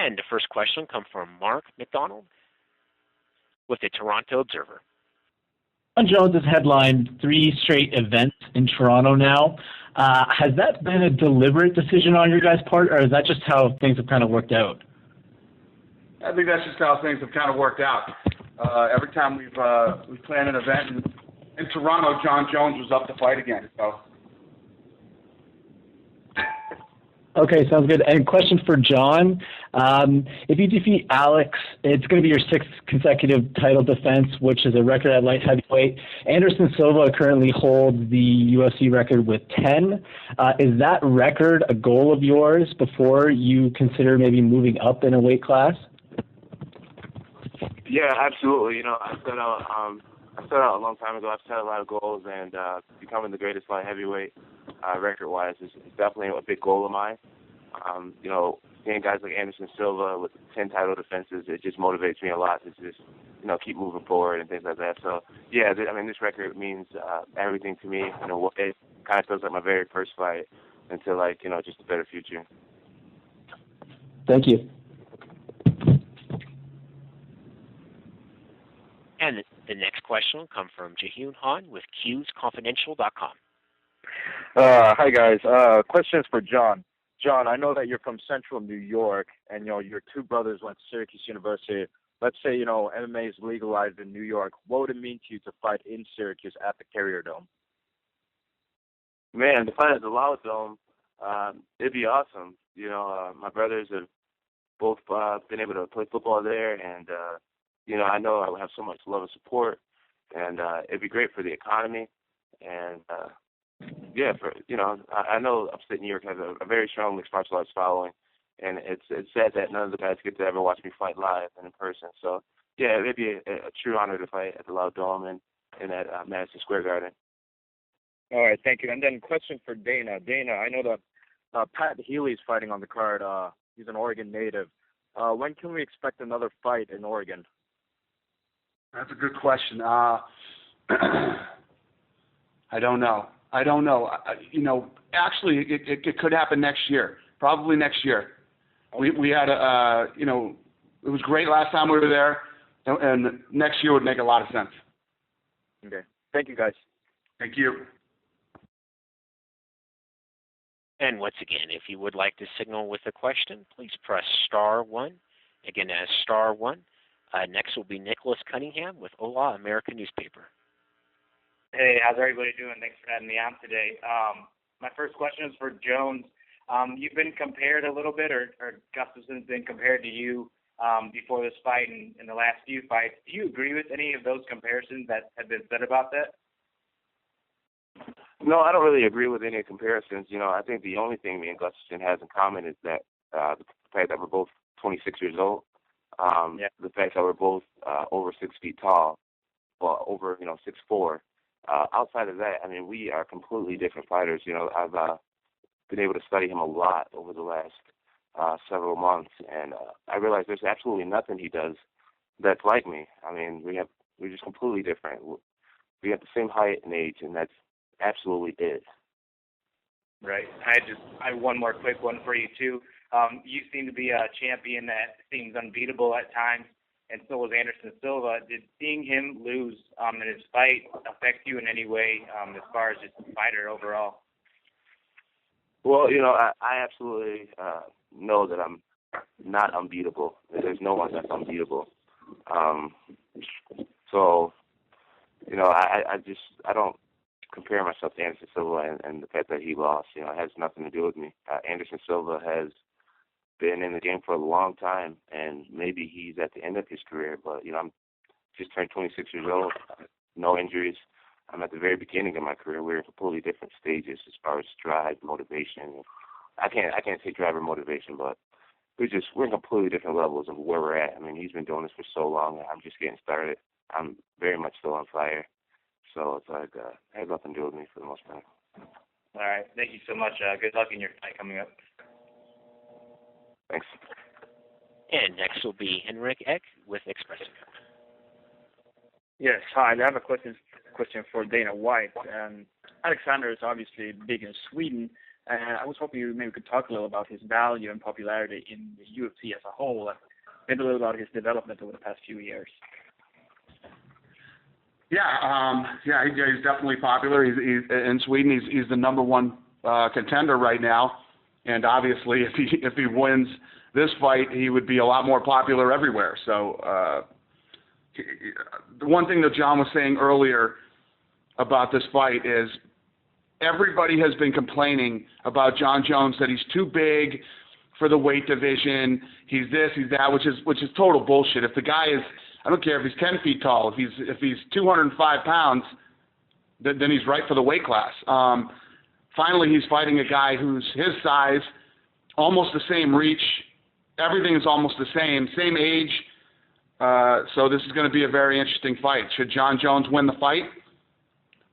And the first question will come from Mark McDonald with the Toronto Observer. John Jones has headlined 3 straight events in Toronto now. Has that been a deliberate decision on your guys' part, or is that just how things have kind of worked out? I think that's just how things have kind of worked out. Every time we've planned an event in Toronto, John Jones was up to fight again. So. Okay, sounds good. And question for John. If you defeat Alex, it's going to be your 6th consecutive title defense, which is a record at light heavyweight. Anderson Silva currently holds the UFC record with 10. Is that record a goal of yours before you consider maybe moving up in a weight class? Yeah, absolutely. You know, I set out a long time ago. I've set a lot of goals, and becoming the greatest light heavyweight record-wise is definitely a big goal of mine. You know, seeing guys like Anderson Silva with 10 title defenses, it just motivates me a lot to just, you know, keep moving forward and things like that. So, yeah, I mean, this record means everything to me. You know, it kind of feels like my very first fight into, like, you know, just a better future. Thank you. And the next question will come from Jahyun Han with QsConfidential.com. Hi, guys. Question is for John. John, I know that you're from Central New York, and, you know, your 2 brothers went to Syracuse University. Let's say, you know, MMA is legalized in New York. What would it mean to you to fight in Syracuse at the Carrier Dome? Man, to fight at the Loud Dome, it'd be awesome. You know, my brothers have both been able to play football there, and, you know I would have so much love and support, and it'd be great for the economy, and yeah, you know, I know upstate New York has a very strong mixed martial arts following, and it's sad that none of the guys get to ever watch me fight live and in person. So yeah, it'd be a true honor to fight at the Loud Dome and at Madison Square Garden. All right, thank you. And then question for Dana. Dana, I know that Pat Healy's fighting on the card. He's an Oregon native. When can we expect another fight in Oregon? That's a good question. I don't know. You know, actually, it could happen next year. Probably next year. We had you know, it was great last time we were there, and next year would make a lot of sense. Okay. Thank you, guys. Thank you. And once again, if you would like to signal with a question, please press *1. Again, that's *1. Next will be Nicholas Cunningham with Ola American Newspaper. Hey, how's everybody doing? Thanks for having me on today. My first question is for Jones. You've been compared a little bit, or Gustafsson's been compared to you before this fight and in the last few fights. Do you agree with any of those comparisons that have been said about that? No, I don't really agree with any comparisons. You know, I think the only thing me and Gustafsson has in common is that the fact that we're both 26 years old. The fact that we're both over 6 feet tall, well, over 6'4". Outside of that, I mean, we are completely different fighters. You know, I've been able to study him a lot over the last several months, and I realize there's absolutely nothing he does that's like me. I mean, we're just completely different. We have the same height and age, and that's absolutely it. Right. I have one more quick one for you too. You seem to be a champion that seems unbeatable at times, and so was Anderson Silva. Did seeing him lose in his fight affect you in any way as far as just the fighter overall? Well, you know, I absolutely know that I'm not unbeatable. There's no one that's unbeatable. So, you know, I don't compare myself to Anderson Silva and the fact that he lost. You know, it has nothing to do with me. Anderson Silva has been in the game for a long time, and maybe he's at the end of his career, but, you know, I'm just turned 26 years old, no injuries. I'm at the very beginning of my career. We're in completely different stages as far as drive, motivation. I can't say drive or motivation, but we're in completely different levels of where we're at. I mean, he's been doing this for so long, and I'm just getting started. I'm very much still on fire. So it's like it has nothing to do with me for the most part. All right. Thank you so much. Good luck in your fight coming up. Thanks. And next will be Henrik Ek with Expresso. Yes, hi. I have a question for Dana White. Alexander is obviously big in Sweden. And I was hoping you maybe could talk a little about his value and popularity in the UFC as a whole, and maybe a little about his development over the past few years. He's definitely popular. He's in Sweden. He's the number one contender right now, and obviously, if he wins this fight, he would be a lot more popular everywhere. So, the one thing that John was saying earlier about this fight is everybody has been complaining about John Jones, that he's too big for the weight division. He's this, he's that, which is total bullshit. If the guy is, I don't care if he's 10 feet tall, if he's 205 pounds, then he's right for the weight class. Finally, he's fighting a guy who's his size, almost the same reach. Everything is almost the same age. So this is going to be a very interesting fight. Should John Jones win the fight?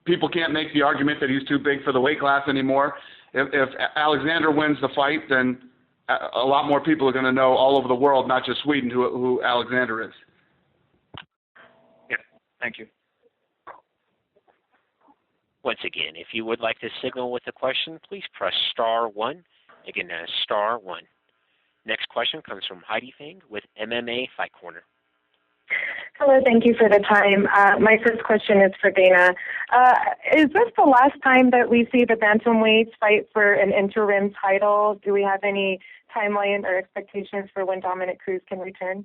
People can't make the argument that he's too big for the weight class anymore. If Alexander wins the fight, then a lot more people are going to know all over the world, not just Sweden, who Alexander is. Yeah, thank you. Once again, if you would like to signal with a question, please press star 1. Again, that is star 1. Next question comes from Heidi Fang with MMA Fight Corner. Hello, thank you for the time. My first question is for Dana. Is this the last time that we see the bantamweights fight for an interim title? Do we have any timeline or expectations for when Dominic Cruz can return?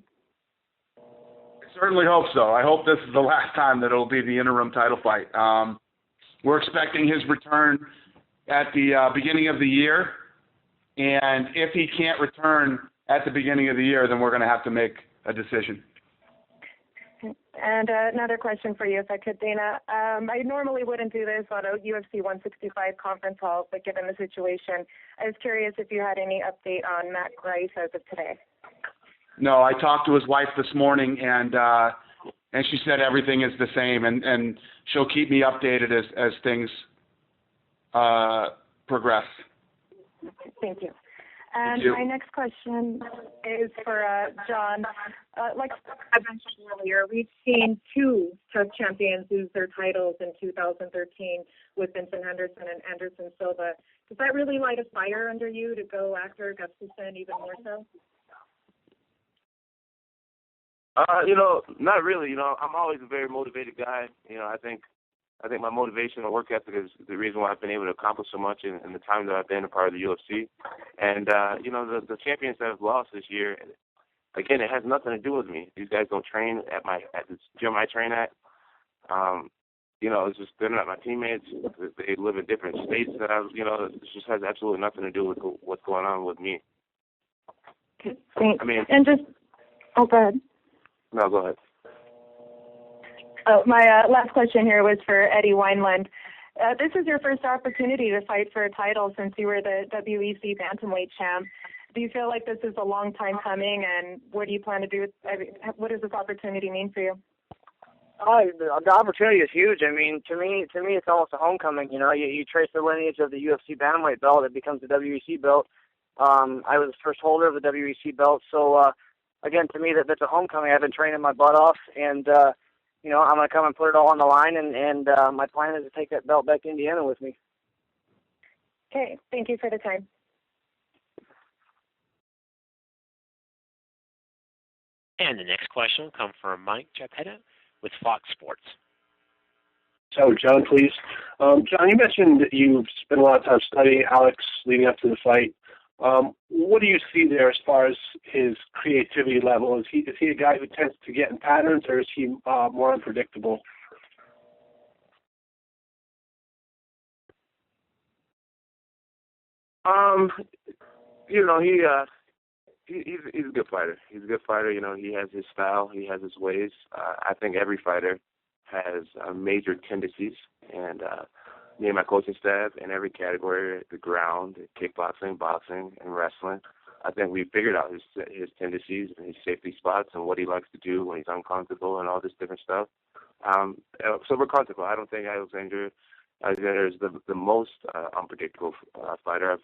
I certainly hope so. I hope this is the last time that it'll be the interim title fight. We're expecting his return at the beginning of the year, and if he can't return at the beginning of the year, then we're going to have to make a decision. And another question for you, if I could, Dana. I normally wouldn't do this on a UFC 165 conference call, but given the situation, I was curious if you had any update on Matt Grice as of today. No, I talked to his wife this morning, and she said everything is the same, and she'll keep me updated as things progress. Thank you. And my next question is for John. Like I mentioned earlier, we've seen two tough champions lose their titles in 2013 with Vincent Henderson and Anderson Silva. Does that really light a fire under you to go after Gustafsson even more so? Not really. I'm always a very motivated guy. I think my motivation and work ethic is the reason why I've been able to accomplish so much in the time that I've been a part of the UFC. And, the champions that have lost this year, again, it has nothing to do with me. These guys don't train at the gym I train at. It's just they're not my teammates. They live in different states that it just has absolutely nothing to do with what's going on with me. Thanks. I mean, and just, go ahead. No, go ahead. Oh, my last question here was for Eddie Wineland. This is your first opportunity to fight for a title since you were the WEC bantamweight champ. Do you feel like this is a long time coming, and what do you plan to do? What does this opportunity mean for you? The opportunity is huge. I mean, to me, it's almost a homecoming. You trace the lineage of the UFC bantamweight belt, it becomes the WEC belt. I was the first holder of the WEC belt, so again, to me, that's a homecoming. I've been training my butt off, and I'm going to come and put it all on the line, and my plan is to take that belt back to Indiana with me. Okay, thank you for the time. And the next question will come from Mike Giappetta with Fox Sports. So, John, please. John, you mentioned that you've spent a lot of time studying Alex leading up to the fight. What do you see there as far as his creativity level? Is he a guy who tends to get in patterns, or is he more unpredictable? He's a good fighter. He's a good fighter. He has his style. He has his ways. I think every fighter has major tendencies, and me and my coaching staff in every category, the ground, kickboxing, boxing, and wrestling, I think we figured out his tendencies and his safety spots and what he likes to do when he's uncomfortable and all this different stuff. So we're comfortable. I don't think Alexander is the most unpredictable fighter. I've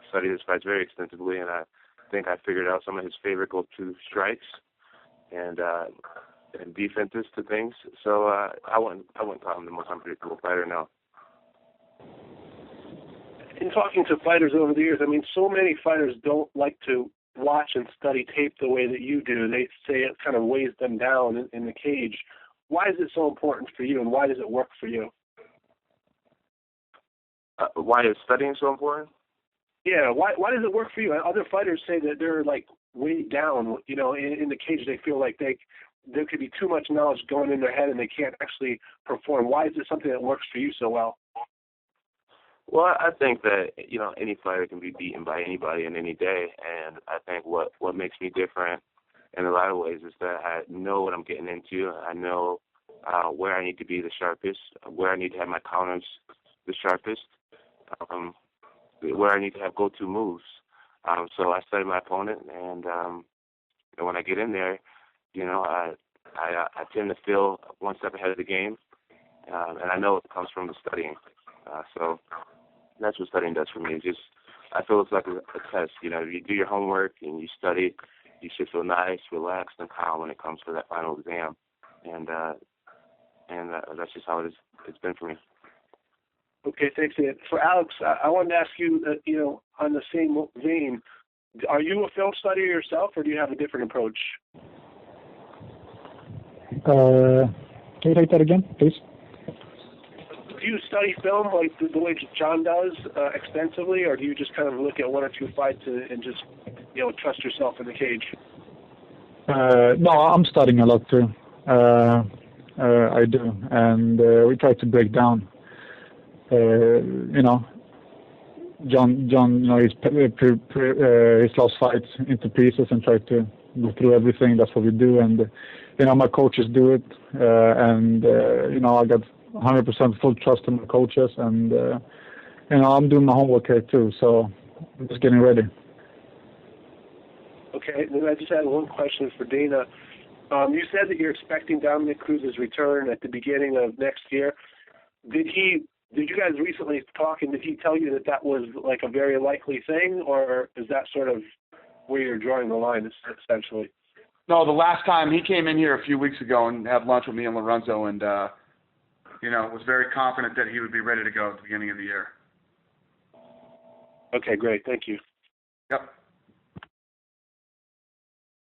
studied his fights very extensively, and I think I figured out some of his favorite go-to strikes and defenses to things. So I wouldn't call him the most unpredictable fighter now. in talking to fighters over the years, I mean, so many fighters don't like to watch and study tape the way that you do. They say it kind of weighs them down in the cage. Why is it so important for you, and why does it work for you? Why is studying so important? Yeah, why does it work for you? Other fighters say that they're like weighed down, you know, in the cage. They feel like there could be too much knowledge going in their head and they can't actually perform. Why is it something that works for you so well? Well, I think that, you know, any fighter can be beaten by anybody in any day, and I think what makes me different in a lot of ways is that I know what I'm getting into. I know where I need to be the sharpest, where I need to have my counters the sharpest, where I need to have go-to moves. So I study my opponent, and when I get in there, you know, I tend to feel one step ahead of the game, and I know it comes from the studying. So that's what studying does for me. I feel it's like a test. You know, you do your homework and you study, you should feel nice, relaxed, and calm when it comes to that final exam. And that's just how it's been for me. Okay, thanks. For Alex, I wanted to ask you, you know, on the same vein, are you a film studier yourself, or do you have a different approach? Can you take that again, please? Do you study film like the way John does extensively, or do you just kind of look at one or two fights and just, you know, trust yourself in the cage? No, I'm studying a lot too. I do, and we try to break down. You know, John, you know, his lost fights into pieces and try to go through everything. That's what we do, and you know, my coaches do it, and you know, I got 100% full trust in my coaches, and you know, I'm doing my homework here too, so I'm just getting ready. Okay, then I just had one question for Dana. You said that you're expecting Dominick Cruz's return at the beginning of next year. Did you guys recently talk, and did he tell you that was like a very likely thing, or is that sort of where you're drawing the line, essentially? No, the last time he came in here a few weeks ago and had lunch with me and Lorenzo, and you know, was very confident that he would be ready to go at the beginning of the year. Okay, great. Thank you. Yep.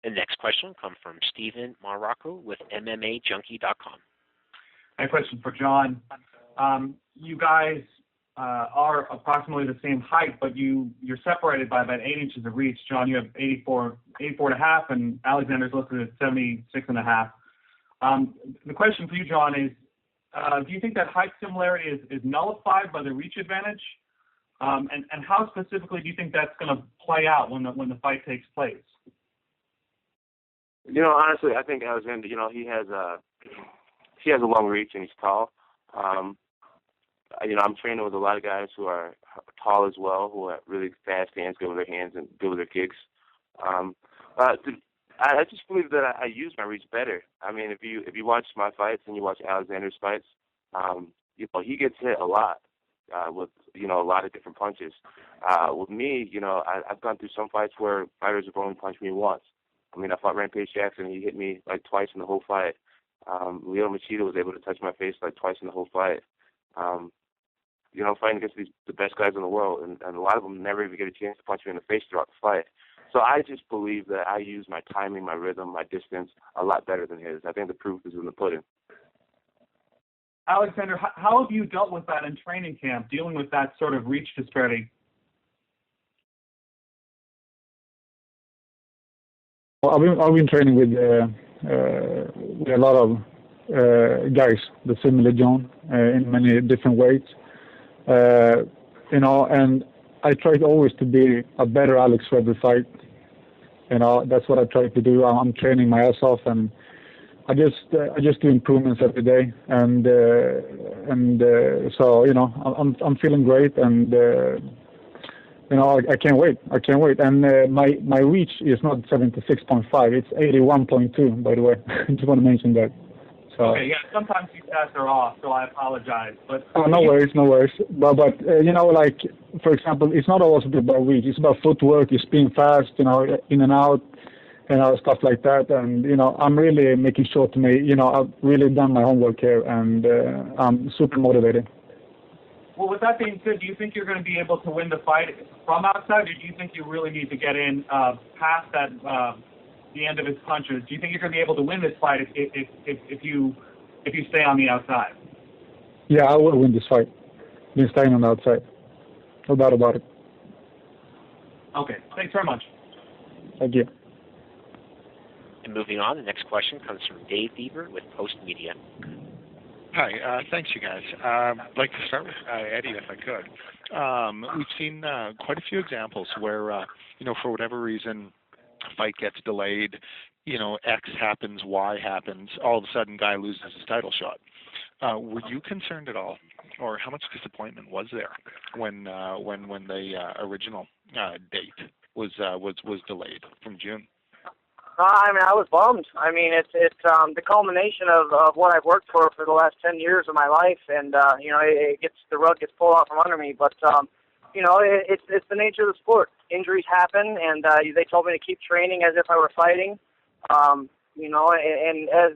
The next question will come from Steven Marrocco with MMAJunkie.com. My question for John. You guys are approximately the same height, but you're separated by about 8 inches of reach. John, you have 84 and a half, and Alexander's listed at 76 and a half. The question for you, John, is do you think that height similarity is nullified by the reach advantage? And how specifically do you think that's going to play out when the fight takes place? You know, honestly, I think Alexander, you know, he has a long reach and he's tall. You know, I'm training with a lot of guys who are tall as well, who have really fast hands, good with their hands, and good with their kicks. I just believe that I use my reach better. I mean, if you watch my fights and you watch Alexander's fights, you know, he gets hit a lot with, you know, a lot of different punches. With me, you know, I've gone through some fights where fighters have only punched me once. I mean, I fought Rampage Jackson, he hit me like twice in the whole fight. Leo Machida was able to touch my face like twice in the whole fight. You know, I'm fighting against the best guys in the world, and a lot of them never even get a chance to punch me in the face throughout the fight. So I just believe that I use my timing, my rhythm, my distance a lot better than his. I think the proof is in the pudding. Alexander, how have you dealt with that in training camp, dealing with that sort of reach disparity? Well, I've been training with a lot of guys that similar John in many different ways. You know, and I try always to be a better Alex for every fight. You know, that's what I try to do. I'm training my ass off, and I just do improvements every day. And so, you know, I'm feeling great, and you know, I can't wait. And my reach is not 76.5. It's 81.2, by the way. I just want to mention that. So. Okay, yeah, sometimes these stats are off, so I apologize. But no worries. But you know, like, for example, it's not always about reach. It's about footwork. You spin fast, you know, in and out, you know, stuff like that. And, you know, I'm really making sure you know, I've really done my homework here, and I'm super motivated. Well, with that being said, do you think you're going to be able to win the fight from outside, or do you think you really need to get in past that the end of his punches? Do you think you're going to be able to win this fight if you stay on the outside? Yeah, I will win this fight. Been staying on the outside. No doubt about it. Okay. Thanks very much. Thank you. And moving on, the next question comes from Dave Bieber with Post Media. Hi, thanks you guys. I'd like to start with Eddie, if I could. We've seen quite a few examples where, for whatever reason, a fight gets delayed, X happens, Y happens, all of a sudden guy loses his title shot. Were you concerned at all, or how much disappointment was there when the original date was delayed from June? I was bummed. It's the culmination of what I've worked for the last 10 years of my life, and the rug gets pulled out from under me. But it's the nature of the sport. Injuries happen, and they told me to keep training as if I were fighting. And as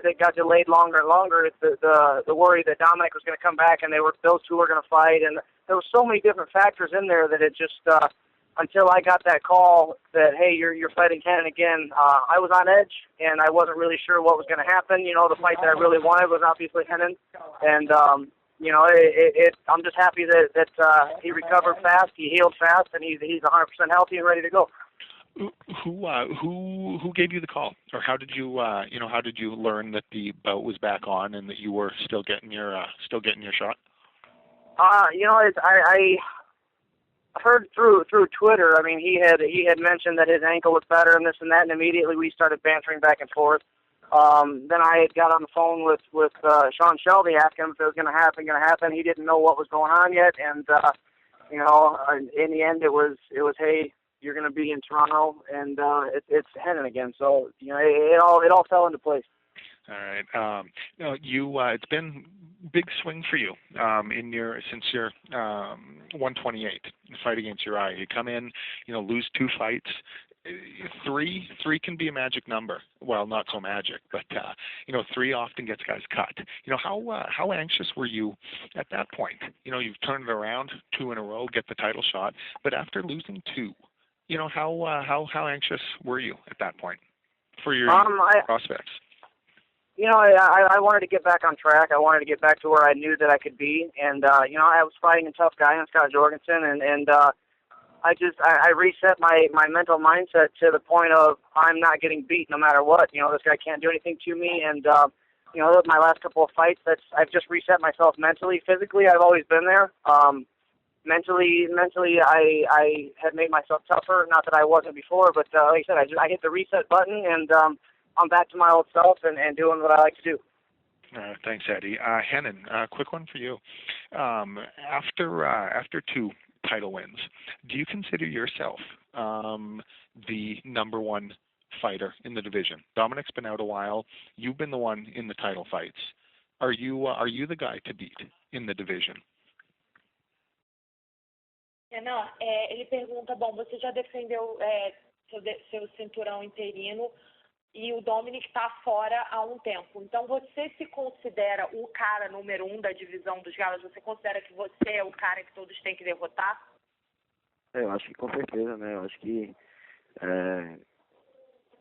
it got delayed longer and longer, the worry that Dominic was going to come back and those two were going to fight, and there were so many different factors in there that it just until I got that call that, hey, you're fighting Hennon again, I was on edge, and I wasn't really sure what was going to happen. The fight that I really wanted was obviously Hennon, and I'm just happy that he recovered fast, he healed fast, and he's 100% healthy and ready to go. Who gave you the call, or how did you learn that the bout was back on and that you were still getting your shot? I heard through Twitter. He had mentioned that his ankle was better and this and that, and immediately we started bantering back and forth. Then I had got on the phone with Sean Shelby, asking him if it was going to happen. He didn't know what was going on yet, and in the end, it was hey, you're going to be in Toronto, and it's Hennon again. So it all fell into place. All right. It's been big swing for you since your 128 fight against Uriah. You come in, lose 2 fights. 3 can be a magic number. Well, not so magic, but 3 often gets guys cut. How anxious were you at that point? You've turned it around 2 in a row, get the title shot, but after losing 2, how anxious were you at that point for your prospects? I wanted to get back on track. I wanted to get back to where I knew that I could be, and I was fighting a tough guy in Scott Jorgensen, and I reset my mental mindset to the point of I'm not getting beat no matter what. This guy can't do anything to me, and my last couple of fights, I've just reset myself mentally. Physically, I've always been there. Mentally, I had made myself tougher. Not that I wasn't before, but like I said, I hit the reset button, and I'm back to my old self and doing what I like to do. Thanks, Eddie. Hennon, quick one for you. After 2 title wins, do you consider yourself the number 1 fighter in the division? Dominic's been out a while. You've been the one in the title fights. Are you the guy to beat in the division? Não, ele pergunta, bom, você já defendeu seu cinturão interino e o Dominic está fora há um tempo. Então, você se considera o cara número 1 da divisão dos galas? Você considera que você é o cara que todos têm que derrotar? Eu acho que com certeza, né? Eu acho que,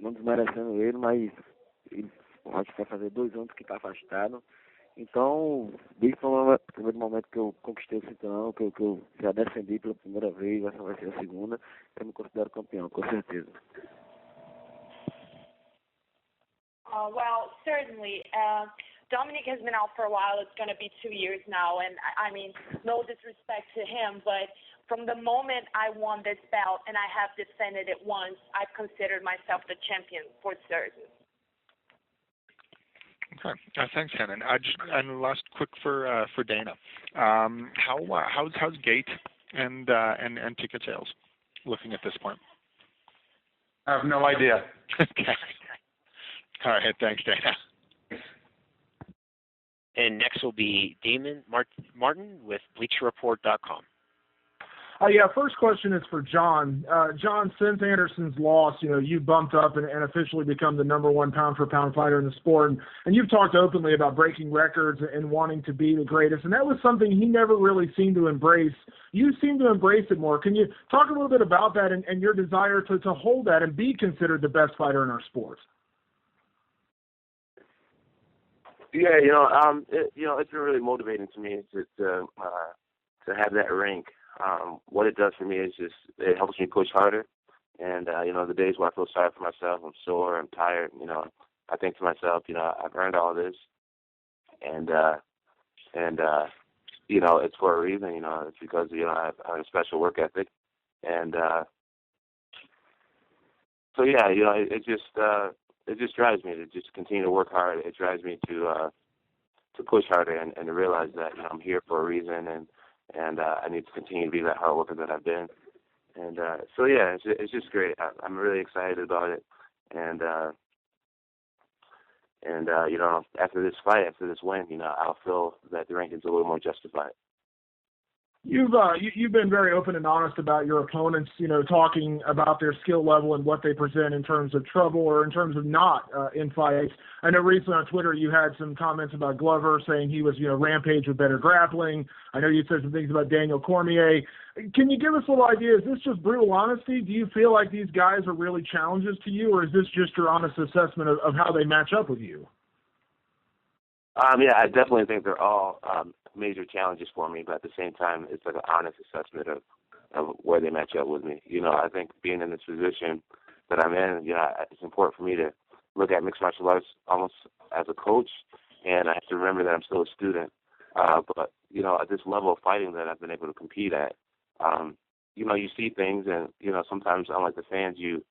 não desmerecendo ele, mas ele acho que vai fazer 2 anos que está afastado. Então, desde o primeiro momento que eu conquistei o cinturão, que eu já defendi pela primeira vez, essa vai ser a segunda, eu me considero campeão, com certeza. Well, certainly. Dominic has been out for a while. It's going to be 2 years now. And, no disrespect to him, but from the moment I won this bout and I have defended it once, I've considered myself the champion for certain. Okay. Thanks, Hennon. And last quick for Dana. How's gate and ticket sales looking at this point? I have no idea. Okay. All right. Thanks, Dana. And next will be Damon Martin with BleacherReport.com. Yeah, first question is for John. John, since Anderson's loss, you bumped up and officially become the #1 pound-for-pound fighter in the sport, and you've talked openly about breaking records and wanting to be the greatest, and that was something he never really seemed to embrace. You seem to embrace it more. Can you talk a little bit about that and your desire to hold that and be considered the best fighter in our sport? Yeah, it's been really motivating to me to have that rank. What it does for me is just it helps me push harder. And the days where I feel sorry for myself, I'm sore, I'm tired. I think to myself, I've earned all this, and it's for a reason. It's because I have a special work ethic, and so yeah, it just drives me to just continue to work hard. It drives me to push harder and to realize that I'm here for a reason, and I need to continue to be that hard worker that I've been. And so yeah, it's just great. I'm really excited about it, and after this fight, after this win, I'll feel that the ranking's a little more justified. You've been very open and honest about your opponents, talking about their skill level and what they present in terms of trouble or in terms of not in fights. I know recently on Twitter you had some comments about Glover saying he was, Rampage with better grappling. I know you said some things about Daniel Cormier. Can you give us a little idea? Is this just brutal honesty? Do you feel like these guys are really challenges to you, or is this just your honest assessment of how they match up with you? Yeah, I definitely think they're all major challenges for me, but at the same time, it's like an honest assessment of where they match up with me. I think being in this position that I'm in, it's important for me to look at mixed martial arts almost as a coach, and I have to remember that I'm still a student. But at this level of fighting that I've been able to compete at, you see things, and sometimes, unlike the fans, you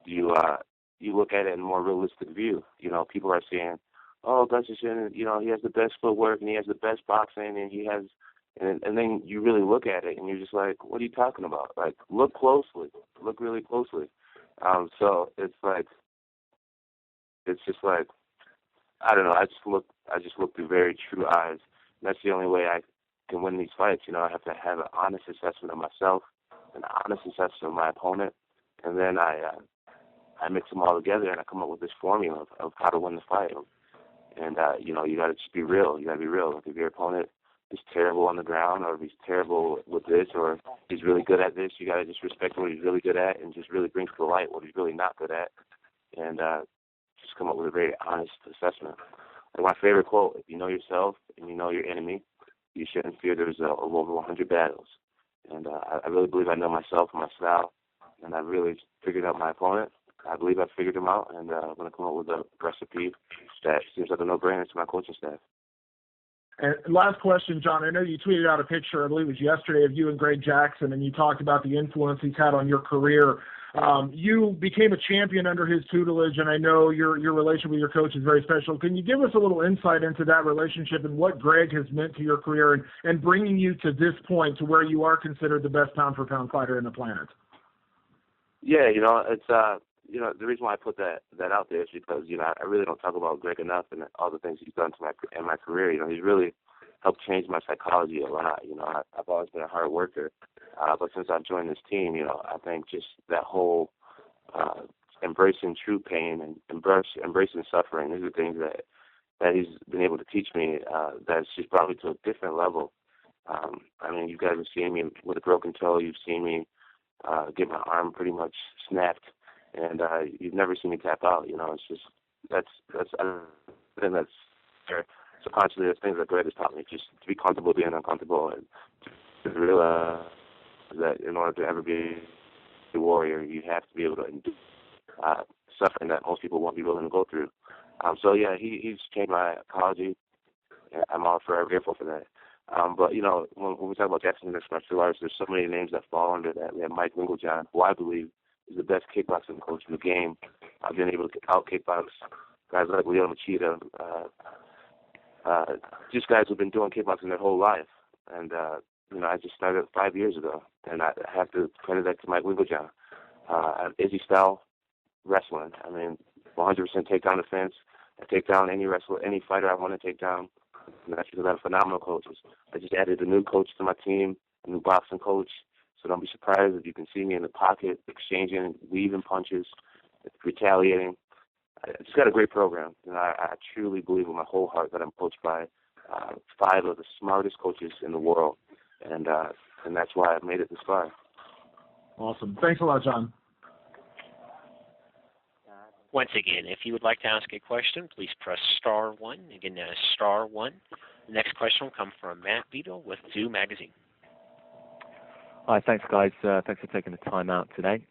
look at it in a more realistic view. People are saying, oh, Gustafsson, he has the best footwork and he has the best boxing and he has, and then you really look at it and you're just like, what are you talking about? Like, look closely, look really closely. So it's just like, I don't know. I just look through very true eyes. And that's the only way I can win these fights. I have to have an honest assessment of myself, an honest assessment of my opponent, and then I mix them all together and I come up with this formula of how to win the fight. And, you got to just be real. You got to be real. Like if your opponent is terrible on the ground or if he's terrible with this or he's really good at this, you got to just respect what he's really good at and just really bring to the light what he's really not good at and just come up with a very honest assessment. Like my favorite quote, if you know yourself and you know your enemy, you shouldn't fear there's over 100 battles. And I really believe I know myself and my style, and I've really figured out my opponent. I believe I've figured him out, and I'm going to come up with a recipe that seems like a no-brainer to my coaching staff. And last question, John. I know you tweeted out a picture, I believe it was yesterday, of you and Greg Jackson, and you talked about the influence he's had on your career. You became a champion under his tutelage, and I know your relationship with your coach is very special. Can you give us a little insight into that relationship and what Greg has meant to your career and bringing you to this point to where you are considered the best pound-for-pound fighter in the planet? Yeah, it's the reason why I put that out there is because, I really don't talk about Greg enough and all the things he's done in my career. He's really helped change my psychology a lot. I've always been a hard worker, but since I've joined this team, I think just that whole embracing true pain and embracing suffering, these are things that he's been able to teach me that's just brought me to a different level. You guys have seen me with a broken toe. You've seen me get my arm pretty much snapped. And you've never seen me tap out. It's just that's subconsciously that's things that Greg has taught me, just to be comfortable being uncomfortable and to realize that in order to ever be a warrior, you have to be able to endure suffering that most people won't be willing to go through. So yeah, he's changed my psychology, and I'm all forever grateful for that. But when we talk about Jackson mixed martial arts, there's so many names that fall under that. We have Mike Winkeljohn, who I believe is the best kickboxing coach in the game. I've been able to out-kickbox guys like Leo Machida, just guys who've been doing kickboxing their whole life. And, I just started 5 years ago, and I have to credit that to Mike Winkeljohn. Izzy style wrestling. 100% takedown defense. I take down any wrestler, any fighter I want to take down. And that's because I have phenomenal coaches. I just added a new coach to my team, a new boxing coach. So don't be surprised if you can see me in the pocket, exchanging, weaving punches, retaliating. I just got a great program. I truly believe with my whole heart that I'm coached by 5 of the smartest coaches in the world, and that's why I've made it this far. Awesome. Thanks a lot, John. Once again, if you would like to ask a question, please press star 1. Again, that is star 1. The next question will come from Matt Beadle with Zoo Magazine. Hi, thanks, guys. Thanks for taking the time out today.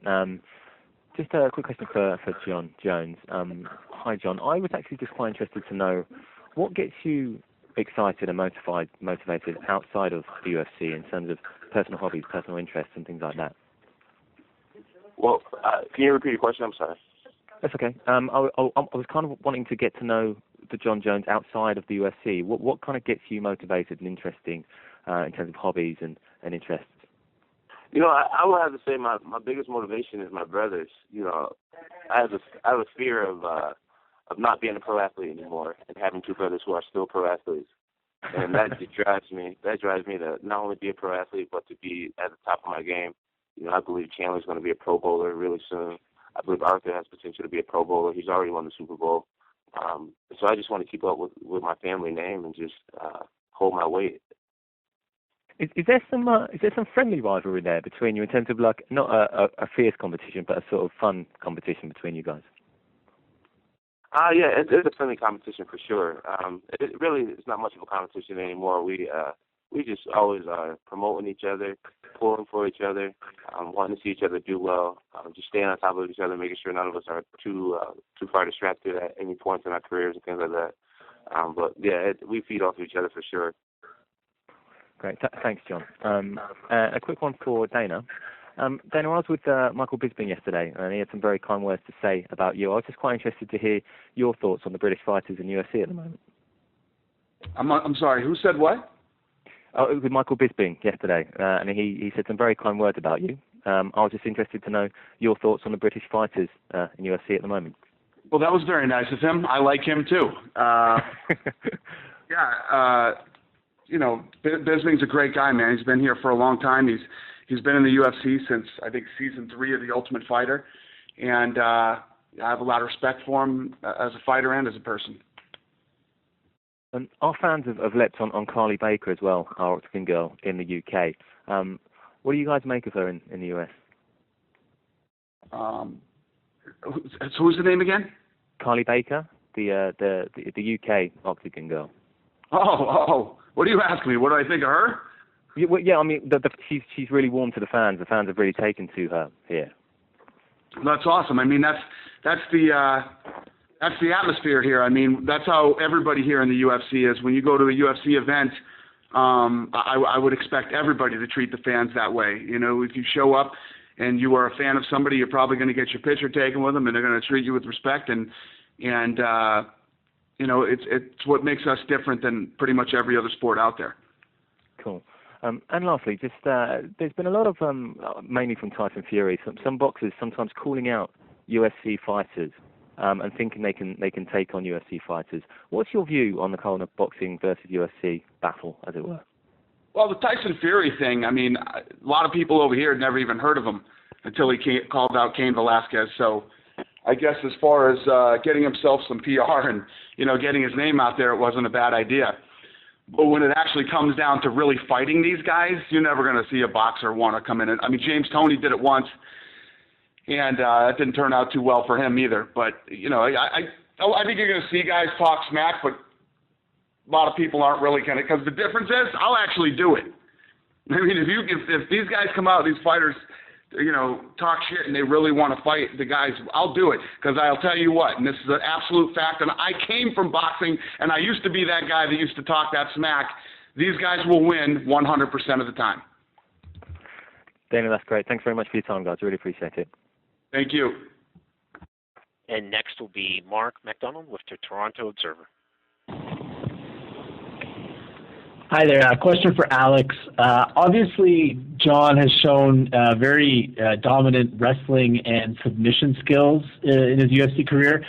Just a quick question for John Jones. Hi, John. I was actually just quite interested to know what gets you excited and motivated outside of the UFC in terms of personal hobbies, personal interests, and things like that. Well, can you repeat your question? I'm sorry. That's okay. I was kind of wanting to get to know the John Jones outside of the UFC. What kind of gets you motivated and interesting in terms of hobbies and interests? I would have to say my biggest motivation is my brothers. I have a fear of not being a pro athlete anymore and having 2 brothers who are still pro athletes, and that just drives me. That drives me to not only be a pro athlete but to be at the top of my game. I believe Chandler's going to be a Pro Bowler really soon. I believe Arthur has potential to be a Pro Bowler. He's already won the Super Bowl. So I just want to keep up with my family name and just hold my weight. Is there some friendly rivalry there between you in terms of like not a fierce competition but a sort of fun competition between you guys? Yeah, it's a friendly competition for sure. It really is not much of a competition anymore. We just always are promoting each other, pulling for each other, wanting to see each other do well, just staying on top of each other, making sure none of us are too far distracted at any point in our careers and things like that. But yeah, we feed off of each other for sure. Great. Thanks, John. A quick one for Dana. Dana, I was with Michael Bisping yesterday, and he had some very kind words to say about you. I was just quite interested to hear your thoughts on the British fighters in UFC at the moment. I'm sorry, who said what? It was with Michael Bisping yesterday, and he said some very kind words about you. I was just interested to know your thoughts on the British fighters in UFC at the moment. Well, that was very nice of him. I like him too. Bisping's a great guy, man. He's been here for a long time. He's been in the UFC since, I think, season 3 of The Ultimate Fighter, and I have a lot of respect for him as a fighter and as a person. And our fans have leapt on Carly Baker as well, our Octagon girl in the UK. What do you guys make of her in the US? Who's the name again? Carly Baker, the UK Octagon girl. Oh! What are you asking me? What do I think of her? Yeah, I mean, she's really warm to the fans. The fans have really taken to her here. That's awesome. I mean, that's the atmosphere here. I mean, that's how everybody here in the UFC is. When you go to a UFC event, I would expect everybody to treat the fans that way. If you show up and you are a fan of somebody, you're probably going to get your picture taken with them, and they're going to treat you with respect. And it's what makes us different than pretty much every other sport out there. Cool. And lastly, just there's been a lot of, mainly from Tyson Fury, some boxers sometimes calling out UFC fighters and thinking they can take on UFC fighters. What's your view on the kind of boxing versus UFC battle, as it were? Well, the Tyson Fury thing, I mean, a lot of people over here had never even heard of him until he called out Cain Velasquez. So I guess as far as getting himself some PR and, getting his name out there, it wasn't a bad idea. But when it actually comes down to really fighting these guys, you're never going to see a boxer want to come in. I mean, James Toney did it once, and it didn't turn out too well for him either. But, I think you're going to see guys talk smack, but a lot of people aren't really going to, because the difference is I'll actually do it. I mean, if these guys come out, these fighters, talk shit and they really want to fight the guys, I'll do it. Because I'll tell you what, and this is an absolute fact, and I came from boxing, and I used to be that guy that used to talk that smack. These guys will win 100% of the time. Dana, that's great. Thanks very much for your time, guys. Really appreciate it. Thank you. And next will be Mark McDonald with the Toronto Observer. Hi there. A question for Alex. Obviously, John has shown very dominant wrestling and submission skills in his UFC career.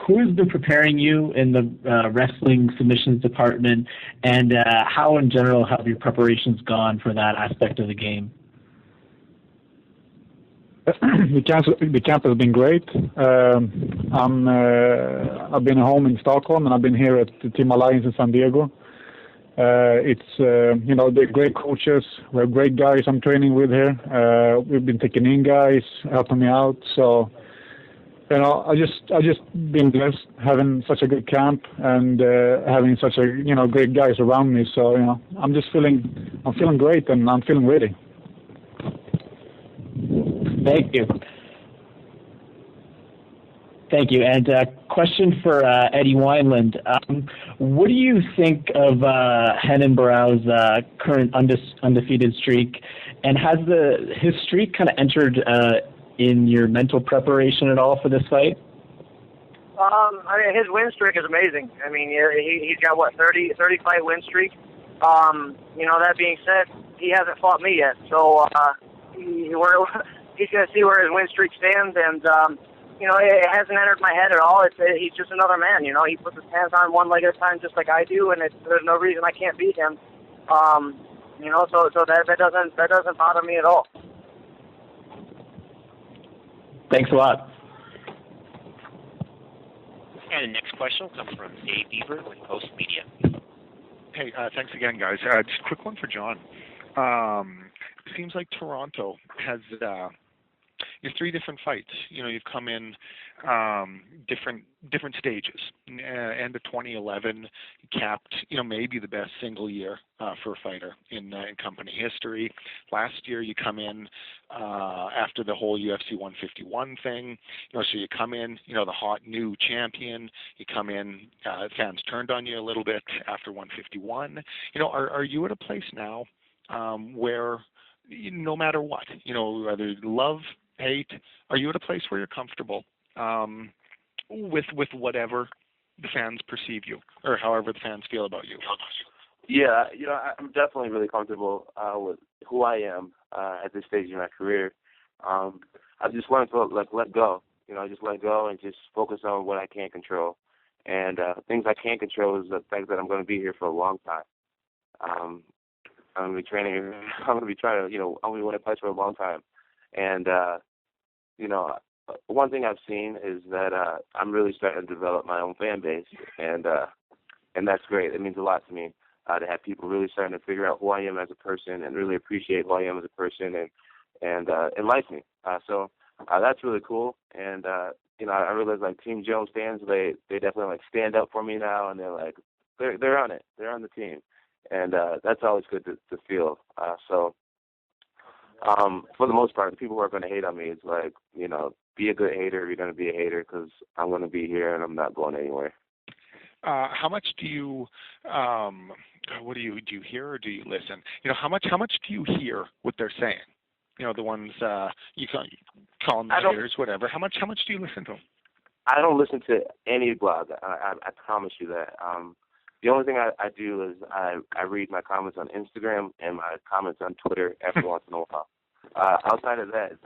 Who has been preparing you in the wrestling submissions department, and how in general have your preparations gone for that aspect of the game? The camp has been great. I've been home in Stockholm, and I've been here at the Team Alliance in San Diego. They're great coaches. We have great guys I'm training with here. We've been taking in guys, helping me out. So, I just been blessed having such a good camp and having such great guys around me. So, I'm feeling great, and I'm feeling ready. Thank you. Thank you. And a question for Eddie Wineland. What do you think of Renan Barão's current undefeated streak? And has his streak kind of entered in your mental preparation at all for this fight? His win streak is amazing. He's got, 30-fight win streak. That being said, he hasn't fought me yet. So he's going to see where his win streak stands. And, it hasn't entered my head at all. He's just another man. He puts his hands on one leg at a time just like I do, and there's no reason I can't beat him. So that doesn't bother me at all. Thanks a lot. And the next question will come from Dave Beaver with Post Media. Hey, thanks again, guys. Just a quick one for John. It seems like Toronto has three different fights. You've come in different stages. End of 2011, you capped, maybe the best single year for a fighter in company history. Last year, you come in after the whole UFC 151 thing. So you come in, the hot new champion. You come in, fans turned on you a little bit after 151. Are you at a place now where, no matter what, whether love, hate, are you at a place where you're comfortable with whatever the fans perceive you, or however the fans feel about you? Yeah, I'm definitely really comfortable with who I am at this stage in my career. I've just learned to let go. Just let go and just focus on what I can control. And things I can't control is the fact that I'm going to be here for a long time. I'm going to be training. I'm going to be trying to, I'm going to win a place for a long time. And, one thing I've seen is that I'm really starting to develop my own fan base, and that's great. It means a lot to me to have people really starting to figure out who I am as a person and really appreciate who I am as a person and like me. So that's really cool. And, I realize Team Jones fans, they definitely stand up for me now, and they're on it. They're on the team. And that's always good to feel. For the most part, the people who are going to hate on me is be a good hater if you're going to be a hater, because I'm going to be here and I'm not going anywhere. How much do you, do you hear or do you listen? How much do you hear what they're saying? The ones you call them haters, whatever. How much do you listen to them? I don't listen to any blog. I promise you that. The only thing I do is I read my comments on Instagram and my comments on Twitter every once in a while. Outside of that, it's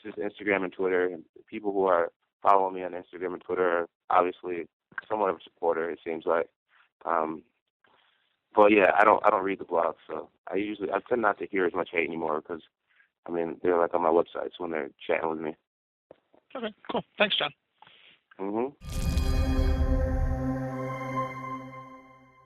just Instagram and Twitter. And people who are following me on Instagram and Twitter are obviously somewhat of a supporter, it seems like. But yeah, I don't read the blogs, so I tend not to hear as much hate anymore because, they're on my websites when they're chatting with me. Okay, cool. Thanks, John. Mm-hmm.